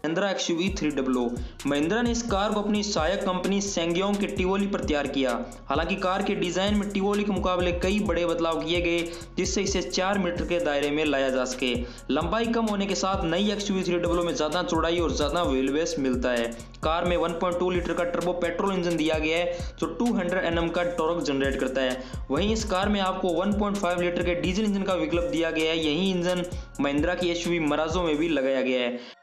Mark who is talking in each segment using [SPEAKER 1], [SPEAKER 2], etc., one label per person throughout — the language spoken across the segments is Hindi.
[SPEAKER 1] महिंद्रा XUV 300। महिंद्रा ने इस कार को अपनी सहायक कंपनी सेंग्योंग के टिवोली पर तैयार किया। हालांकि कार के डिजाइन में टिवोली के मुकाबले कई बड़े बदलाव किए गए, जिससे इसे 4 मीटर के दायरे में लाया जा सके। लंबाई कम होने के साथ नई XUV 300 में ज्यादा चौड़ाई और ज्यादा व्हील बेस मिलता है। कार में 1.2 लीटर का टर्बो पेट्रोल इंजन दिया गया है, जो 200 Nm का टॉर्क जनरेट करता है। वहीं इस कार में आपको 1.5 लीटर के डीजल इंजन का विकल्प दिया गया है। यही इंजन महिंद्रा की XUV मराजो में भी लगाया गया है।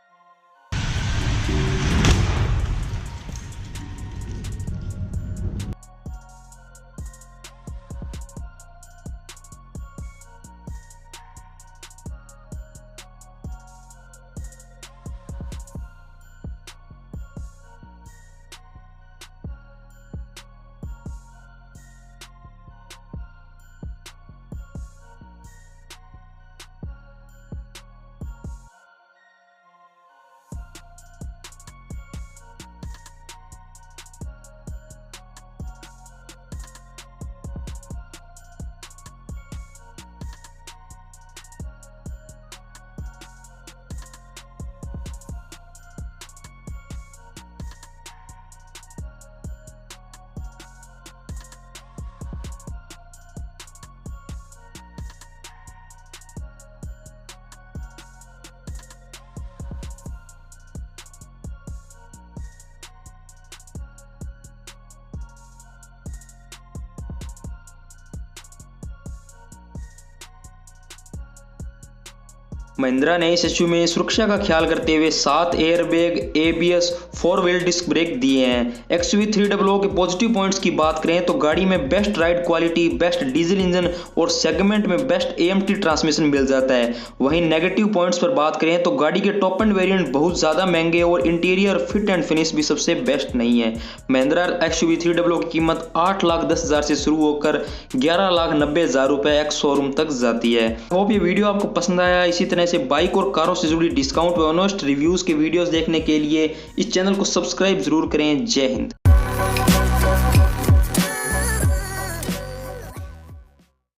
[SPEAKER 1] महिंद्रा ने इस XUV में सुरक्षा का ख्याल करते हुए 7 airbags, ABS, 4 wheel disc brake दिए हैं। XUV 300 के पॉजिटिव पॉइंट्स की बात करें तो गाड़ी में best ride quality, best diesel engine और सेगमेंट में बेस्ट AMT ट्रांसमिशन मिल जाता है। वहीं नेगेटिव पॉइंट्स पर बात करें तो गाड़ी के टॉप एंड वेरिएंट बहुत ज़्यादा महंगे और इंटीरियर फिट एंड फिनिश भी सबसे बेस्ट नहीं है। महिंद्रा XUV 300 की कीमत 8,10,000 से शुरू होकर 11,90,000 रुपये एक्स शोरूम तक जाती है। होप ये वीडियो आपको पसंद आया। इसी तरह से बाइक और कारों से जुड़ी डिस्काउंट व ऑनेस्ट रिव्यूज के वीडियोस देखने के लिए इस चैनल को सब्सक्राइब जरूर करें। जय हिंद।